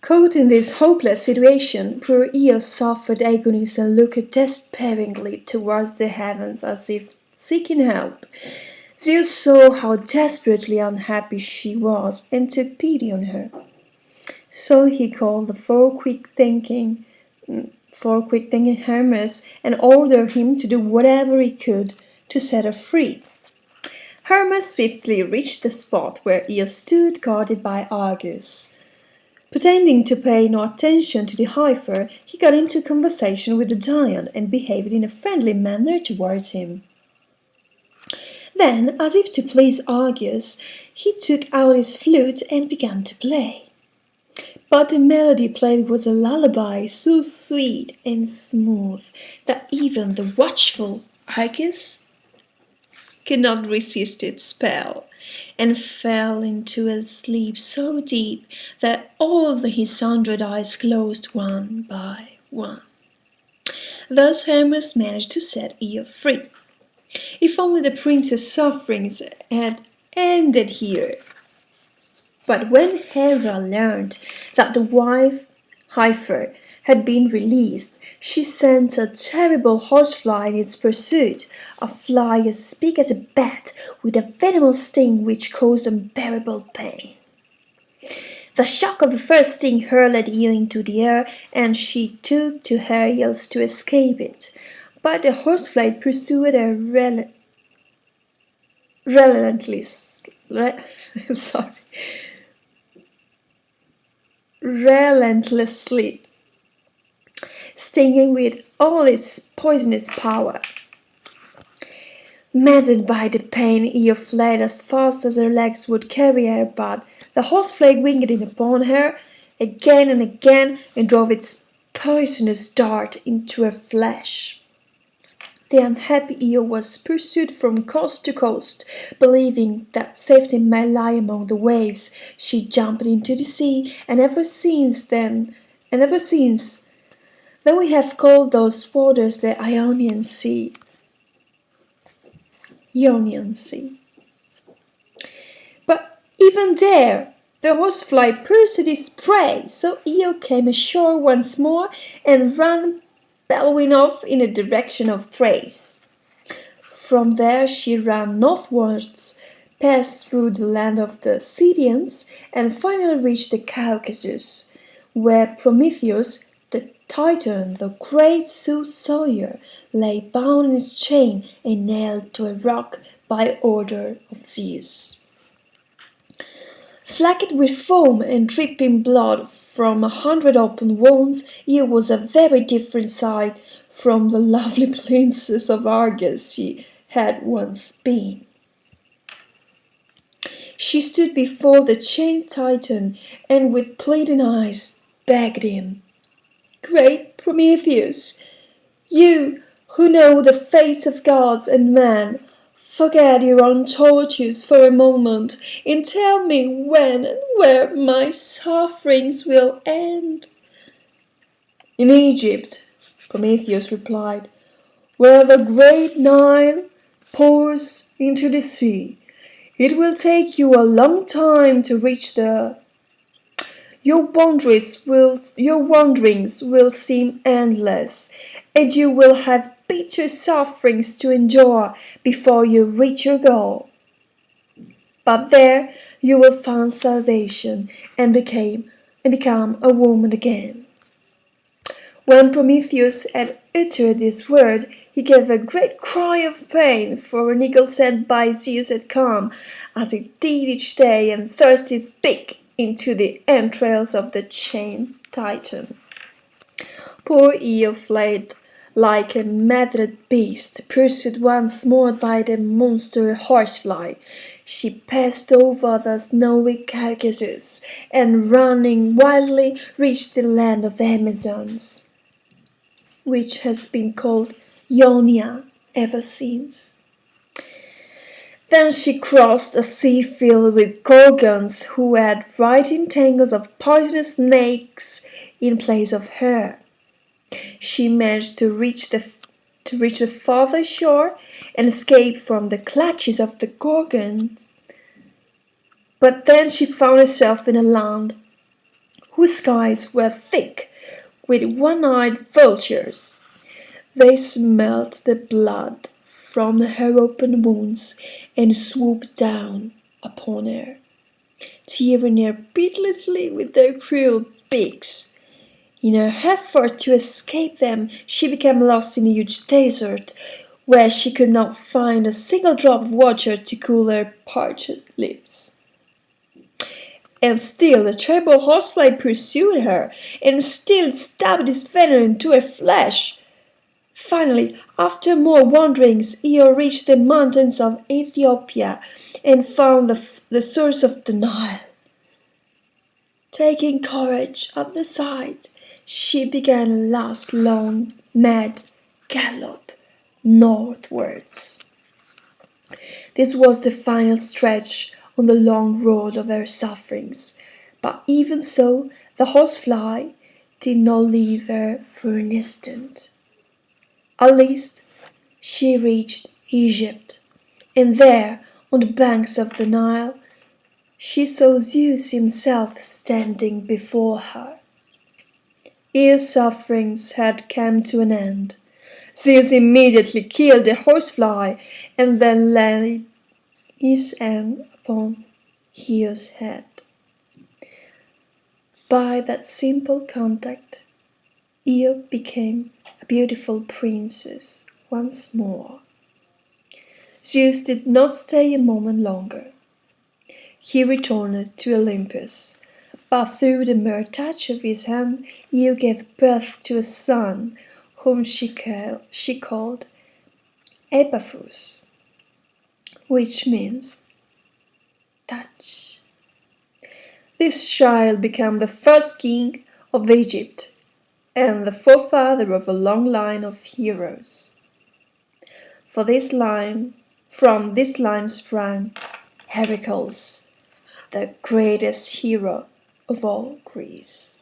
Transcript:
Caught in this hopeless situation, poor Io suffered agonies and looked despairingly towards the heavens as if seeking help. Zeus saw how desperately unhappy she was and took pity on her. So he called the four quick-thinking Hermes and ordered him to do whatever he could to set her free. Hermes swiftly reached the spot where Io stood guarded by Argus. Pretending to pay no attention to the heifer, he got into conversation with the giant and behaved in a friendly manner towards him. Then, as if to please Argus, he took out his flute and began to play. But the melody played was a lullaby so sweet and smooth that even the watchful Argus could not resist its spell, and fell into a sleep so deep that all his 100 eyes closed one by one. Thus Hermes managed to set Io free. If only the prince's sufferings had ended here! But when Hera learned that the wife heifer had been released, she sent a terrible horsefly in its pursuit, a fly as big as a bat with a venomous sting which caused unbearable pain. The shock of the first sting hurled Io into the air, and she took to her heels to escape it. But the horsefly pursued her relentlessly, stinging with all its poisonous power. Maddened by the pain, Io fled as fast as her legs would carry her, but the horsefly winged in upon her again and again and drove its poisonous dart into her flesh. The unhappy Io was pursued from coast to coast, believing that safety might lie among the waves. She jumped into the sea, and ever since, though we have called those waters the Ionian Sea. But even there, the horsefly pursued its prey, so Io came ashore once more and ran bellowing off in the direction of Thrace. From there she ran northwards, passed through the land of the Scythians, and finally reached the Caucasus, where Prometheus, the Titan, the great soothsayer, lay bound in his chain and nailed to a rock by order of Zeus. Flecked with foam and dripping blood from 100 open wounds, Io was a very different sight from the lovely princess of Argos she had once been. She stood before the chained Titan and with pleading eyes begged him, "Great Prometheus, you who know the fates of gods and men, forget your own tortures for a moment and tell me when and where my sufferings will end." "In Egypt," Prometheus replied, "where the great Nile pours into the sea. It will take you a long time to reach there. Your wanderings will seem endless, and you will have bitter sufferings to endure before you reach your goal. But there you will find salvation and become a woman again." When Prometheus had uttered this word, he gave a great cry of pain, for an eagle sent by Zeus had come, as it did each day, and thrust his beak into the entrails of the chained Titan. Poor Io fled like a maddened beast, pursued once more by the monster horsefly. She passed over the snowy Caucasus, and running wildly reached the land of the Amazons, which has been called Ionia ever since. Then she crossed a sea filled with Gorgons who had writhing tangles of poisonous snakes in place of her. She managed to reach the farther shore and escape from the clutches of the Gorgons. But then she found herself in a land whose skies were thick with one-eyed vultures. They smelt the blood from her open wounds and swooped down upon her, tearing her pitilessly with their cruel beaks. In her effort to escape them, she became lost in a huge desert, where she could not find a single drop of water to cool her parched lips. And still the terrible horsefly pursued her, and still stabbed its venom into her flesh. Finally, after more wanderings, Eo reached the mountains of Ethiopia and found the source of the Nile. Taking courage at the sight, she began a last long, mad gallop northwards. This was the final stretch on the long road of her sufferings, but even so, the horsefly did not leave her for an instant. At least she reached Egypt, and there, on the banks of the Nile, she saw Zeus himself standing before her. Eo's sufferings had come to an end. Zeus immediately killed the horsefly and then laid his hand upon Eo's head. By that simple contact, Io became a beautiful princess once more. Zeus did not stay a moment longer. He returned to Olympus, but through the mere touch of his hand, Io gave birth to a son whom she called Epaphus, which means touch. This child became the first king of Egypt and the forefather of a long line of heroes. From this line sprang Heracles, the greatest hero of all Greece.